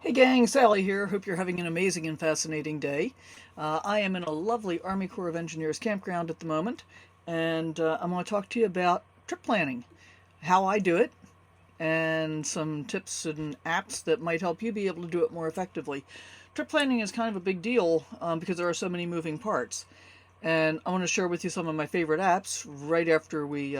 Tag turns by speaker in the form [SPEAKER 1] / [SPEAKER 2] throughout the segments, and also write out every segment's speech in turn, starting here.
[SPEAKER 1] Hey gang, Sally here. Hope you're having an amazing and fascinating day. I am in a lovely Army Corps of Engineers campground at the moment, and I'm going to talk to you about trip planning, how I do it, and some tips and apps that might help you be able to do it more effectively. Trip planning is kind of a big deal because there are so many moving parts. And I want to share with you some of my favorite apps right after we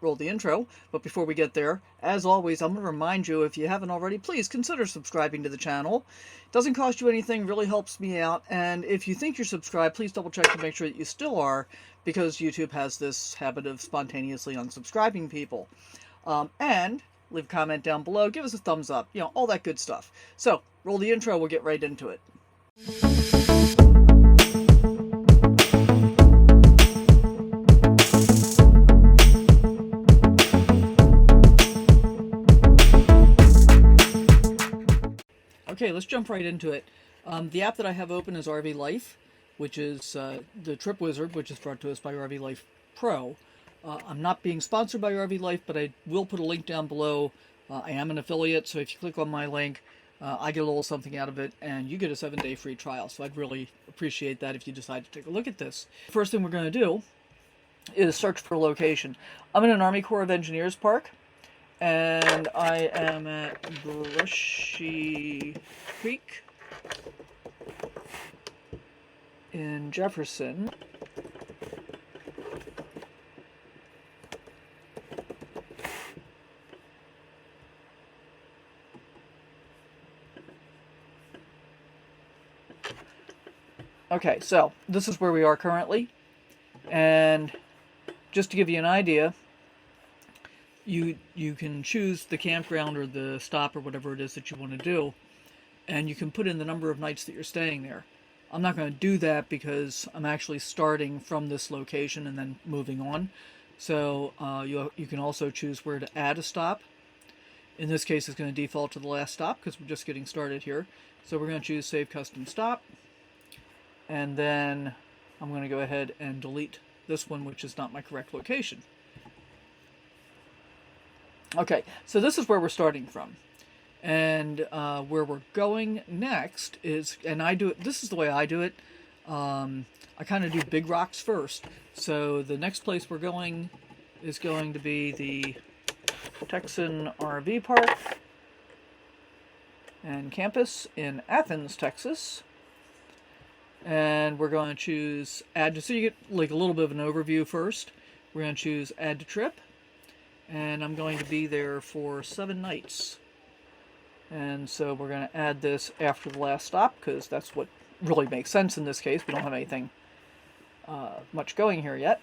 [SPEAKER 1] roll the intro. But before we get there, as always, I'm going to remind you, if you haven't already, please consider subscribing to the channel. It doesn't cost you anything, really helps me out. And if you think you're subscribed, please double check to make sure that you still are, because YouTube has this habit of spontaneously unsubscribing people. And leave a comment down below, give us a thumbs up, all that good stuff. So, roll the intro, we'll get right into it. Okay, let's jump right into it. The app that I have open is RV Life, which is the Trip Wizard, which is brought to us by RV Life Pro. I'm not being sponsored by RV Life, but I will put a link down below. I am an affiliate, so if you click on my link, I get a little something out of it, and you get a 7-day free trial. So I'd really appreciate that if you decide to take a look at this. First thing we're going to do is search for a location. I'm in an Army Corps of Engineers park, and I am at Brushy Creek in Jefferson. Okay, so this is where we are currently, and just to give you an idea, you can choose the campground or the stop or whatever it is that you want to do, and you can put in the number of nights that you're staying there. I'm not going to do that because I'm actually starting from this location and then moving on. So you can also choose where to add a stop. In this case, it's going to default to the last stop because we're just getting started here. So we're going to choose Save Custom Stop. And then I'm going to go ahead and delete this one, which is not my correct location. Okay, so this is where we're starting from. And where we're going next is, and I do it, this is the way I do it. I kind of do big rocks first. So the next place we're going is going to be the Texan RV Park and campus in Athens, Texas. And we're going to choose add to, so you get like a little bit of an overview first. We're going to choose add to trip. And I'm going to be there for 7 nights. And so we're going to add this after the last stop because that's what really makes sense in this case. We don't have anything much going here yet.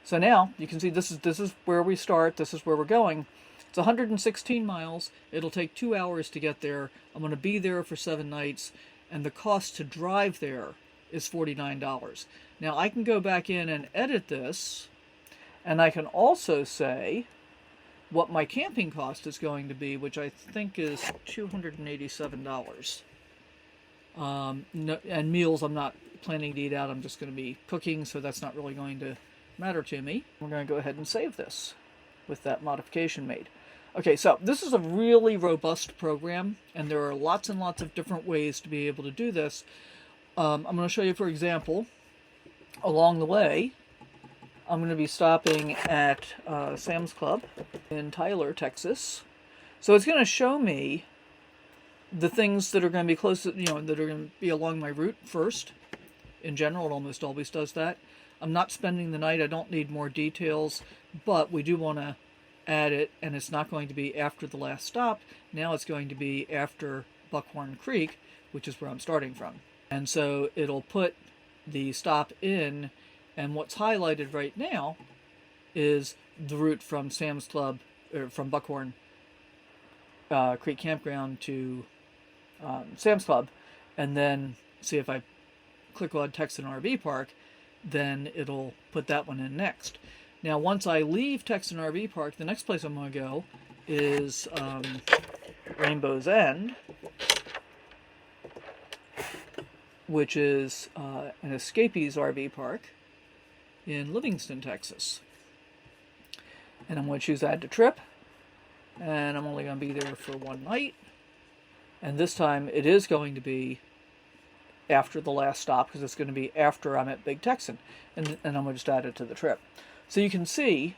[SPEAKER 1] So now you can see this is where we start. This is where we're going. It's 116 miles. It'll take 2 hours to get there. I'm going to be there for 7 nights, and the cost to drive there is $49. Now I can go back in and edit this, and I can also say what my camping cost is going to be, which I think is $287. No, and meals I'm not planning to eat out. I'm just going to be cooking, so that's not really going to matter to me. We're going to go ahead and save this with that modification made. Okay, so this is a really robust program, and there are lots and lots of different ways to be able to do this. I'm going to show you, for example, along the way, I'm going to be stopping at Sam's Club in Tyler, Texas. So it's going to show me the things that are going to be close, that are going to be along my route first. In general, it almost always does that. I'm not spending the night. I don't need more details, but we do want to add it, and it's not going to be after the last stop. Now it's going to be after Buckhorn Creek, which is where I'm starting from. And so it'll put the stop in, and what's highlighted right now is the route from Sam's Club, or from Buckhorn Creek Campground to Sam's Club. And then, see, if I click on Texan RV Park, then it'll put that one in next. Now, once I leave Texan RV Park, the next place I'm going to go is Rainbow's End, which is an Escapees RV Park in Livingston, Texas. And I'm going to choose Add to Trip, and I'm only going to be there for 1 night. And this time it is going to be after the last stop because it's going to be after I'm at Big Texan. And I'm going to just add it to the trip. So you can see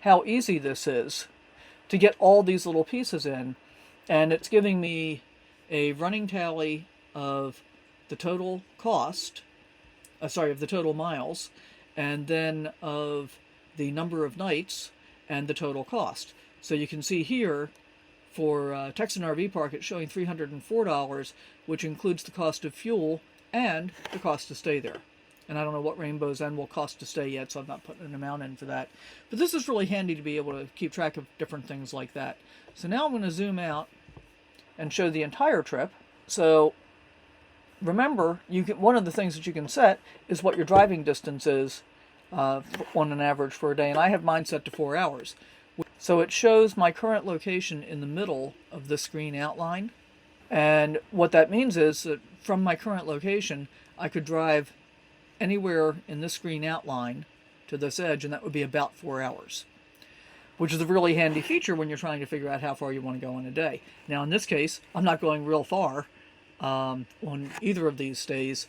[SPEAKER 1] how easy this is to get all these little pieces in. And it's giving me a running tally of the total cost, of the total miles, and then of the number of nights and the total cost. So you can see here for Texan RV Park it's showing $304, which includes the cost of fuel and the cost to stay there. And I don't know what Rainbow's End will cost to stay yet, so I'm not putting an amount in for that. But this is really handy to be able to keep track of different things like that. So now I'm going to zoom out and show the entire trip. So remember, one of the things that you can set is what your driving distance is on an average for a day. And I have mine set to 4 hours. So it shows my current location in the middle of the screen outline. And what that means is that from my current location, I could drive anywhere in this screen outline to this edge, and that would be about 4 hours, which is a really handy feature when you're trying to figure out how far you want to go in a day. Now, in this case, I'm not going real far on either of these stays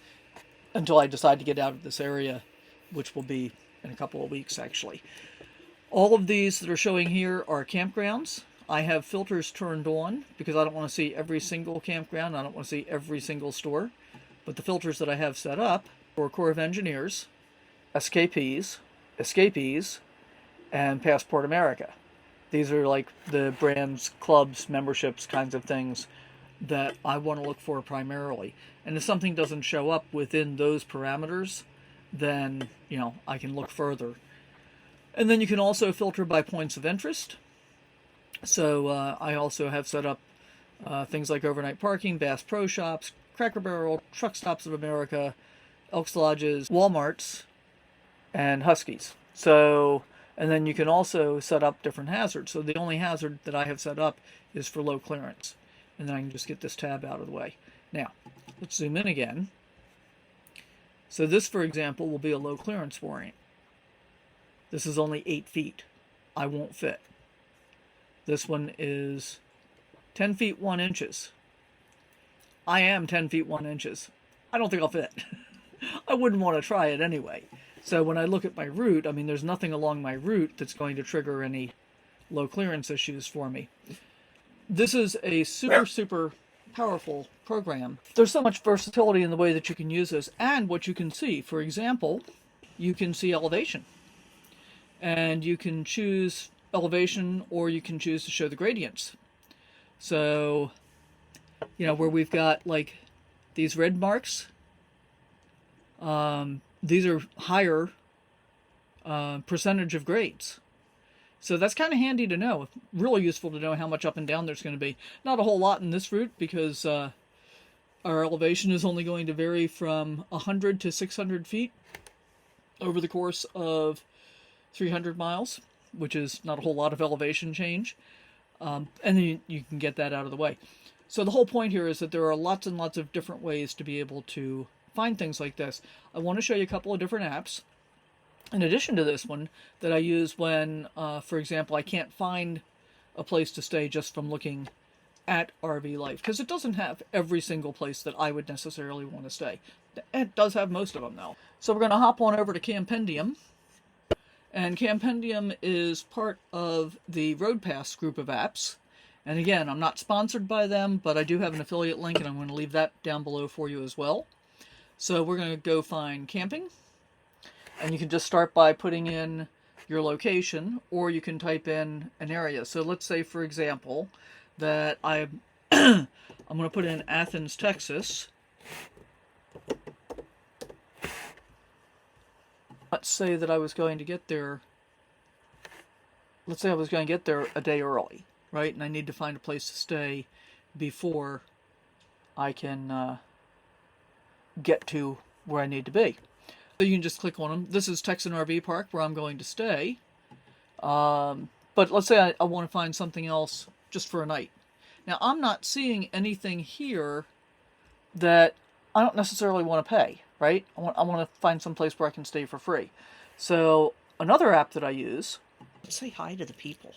[SPEAKER 1] until I decide to get out of this area, which will be in a couple of weeks, actually. All of these that are showing here are campgrounds. I have filters turned on because I don't want to see every single campground. I don't want to see every single store. But the filters that I have set up for Corps of Engineers, escapees, and Passport America. These are like the brands, clubs, memberships, kinds of things that I want to look for primarily. And if something doesn't show up within those parameters, then, I can look further. And then you can also filter by points of interest. So I also have set up things like overnight parking, Bass Pro Shops, Cracker Barrel, Truck Stops of America, Elks Lodges, Walmarts, and Huskies. So, and then you can also set up different hazards. So the only hazard that I have set up is for low clearance. And then I can just get this tab out of the way. Now, let's zoom in again. So this, for example, will be a low clearance variant. This is only 8 feet. I won't fit. This one is 10 feet 1 inches. I am 10 feet 1 inches. I don't think I'll fit. I wouldn't want to try it anyway. So when I look at my route, there's nothing along my route that's going to trigger any low clearance issues for me. This is a super powerful program. There's so much versatility in the way that you can use this and what you can see. For example, you can see elevation. And you can choose elevation or you can choose to show the gradients. So, where we've got like these red marks, these are higher percentage of grades. So that's kind of handy to know. Really useful to know how much up and down there's going to be. Not a whole lot in this route because our elevation is only going to vary from 100 to 600 feet over the course of 300 miles, which is not a whole lot of elevation change. And then you can get that out of the way. So the whole point here is that there are lots and lots of different ways to be able to find things like this. I want to show you a couple of different apps, in addition to this one, that I use when, for example, I can't find a place to stay just from looking at RV Life, because it doesn't have every single place that I would necessarily want to stay. It does have most of them, though. So we're going to hop on over to Campendium. And Campendium is part of the Road Pass group of apps. And again, I'm not sponsored by them, but I do have an affiliate link, and I'm going to leave that down below for you as well. So we're going to go find camping. And you can just start by putting in your location, or you can type in an area. So let's say, for example, that I'm going to put in Athens, Texas. Let's say that I was going to get there. Let's say I was going to get there a day early, right? And I need to find a place to stay before I can get to where I need to be. So you can just click on them. This is Texan RV Park where I'm going to stay. But let's say I want to find something else just for a night. Now, I'm not seeing anything here that I don't necessarily want to pay, right? I want to find some place where I can stay for free. So another app that I use. Let's say hi to the people.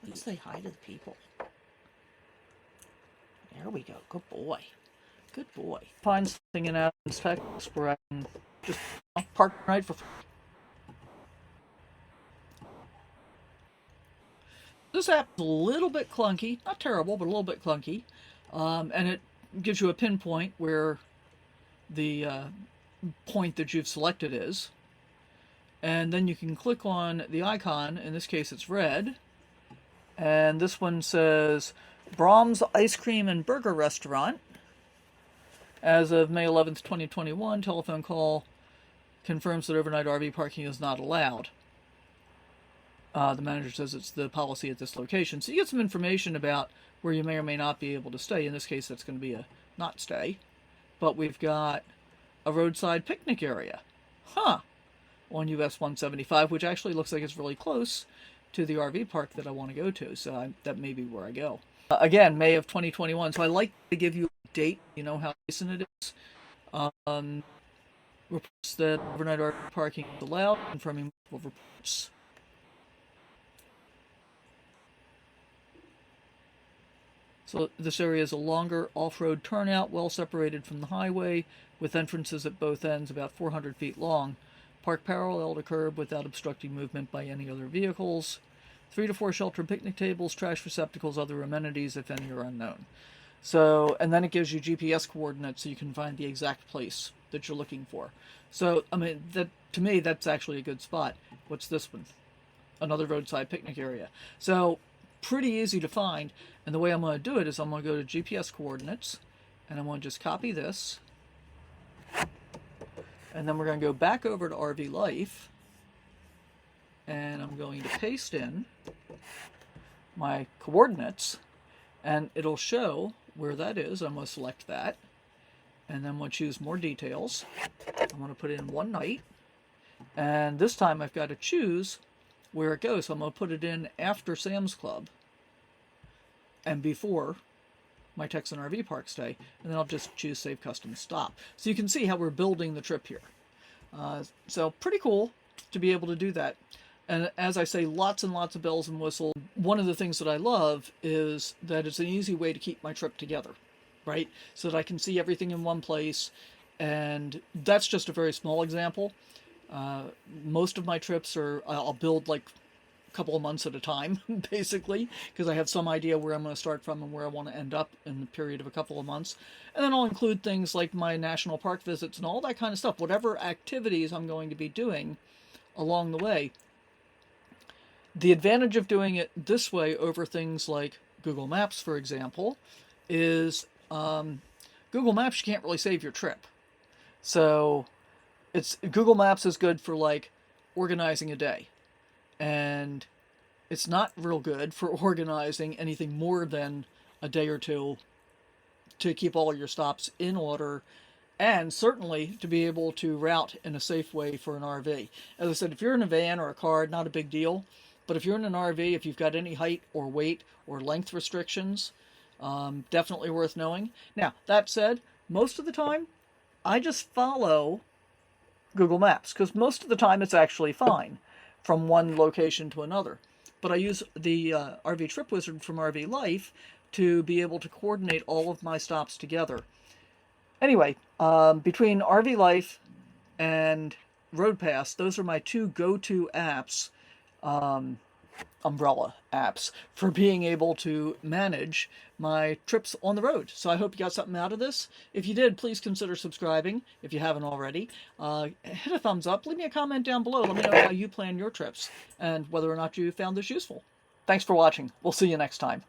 [SPEAKER 1] Let's say hi to the people. There There we go. Good boy. Good boy. Find something in Athens, Texas where I can just park right for free. This app is a little bit clunky. Not terrible, but a little bit clunky. And it gives you a pinpoint where the point that you've selected is. And then you can click on the icon. In this case, it's red. And this one says Brahms Ice Cream and Burger Restaurant. As of May 11th, 2021, telephone call confirms that overnight RV parking is not allowed. The manager says it's the policy at this location. So you get some information about where you may or may not be able to stay. In this case, that's going to be a not stay. But we've got a roadside picnic area. On US 175, which actually looks like it's really close to the RV park that I want to go to. So that may be where I go. Again, May of 2021. So I like to give you a date. You know how recent it is. Reports that overnight RV parking is allowed, confirming multiple reports. So this area is a longer off-road turnout, well separated from the highway, with entrances at both ends about 400 feet long. Park parallel to curb without obstructing movement by any other vehicles. 3 to 4 sheltered picnic tables, trash receptacles, other amenities, if any are unknown. So, and then it gives you GPS coordinates so you can find the exact place that you're looking for. So, I mean, to me, that's actually a good spot. What's this one? Another roadside picnic area. So, pretty easy to find. And the way I'm going to do it is I'm going to go to GPS coordinates, and I'm going to just copy this. And then we're going to go back over to RV Life, and I'm going to paste in my coordinates, and it'll show where that is. I'm going to select that, and then I'm going to choose more details. I'm going to put in one night, and this time I've got to choose where it goes. So I'm going to put it in after Sam's Club and before my Texan RV Park stay, and then I'll just choose Save Custom Stop. So you can see how we're building the trip here. So pretty cool to be able to do that. And as I say, lots and lots of bells and whistles. One of the things that I love is that it's an easy way to keep my trip together, right? So that I can see everything in one place. And that's just a very small example. Most of my trips I'll build like a couple of months at a time, basically, because I have some idea where I'm going to start from and where I want to end up in the period of a couple of months. And then I'll include things like my national park visits and all that kind of stuff, whatever activities I'm going to be doing along the way. The advantage of doing it this way over things like Google Maps, for example, is Google Maps, you can't really save your trip. So Google Maps is good for like organizing a day. And it's not real good for organizing anything more than a day or two to keep all your stops in order, and certainly to be able to route in a safe way for an RV. As I said, if you're in a van or a car, not a big deal. But if you're in an RV, if you've got any height or weight or length restrictions, definitely worth knowing. Now, that said, most of the time, I just follow Google Maps, because most of the time it's actually fine from one location to another. But I use the RV Trip Wizard from RV Life to be able to coordinate all of my stops together. Anyway, between RV Life and RoadPass, those are my two go-to apps, umbrella apps, for being able to manage my trips on the road. So I hope you got something out of this. If you did, please consider subscribing if you haven't already. Hit a thumbs up, leave me a comment down below. Let me know how you plan your trips and whether or not you found this useful. Thanks for watching. We'll see you next time.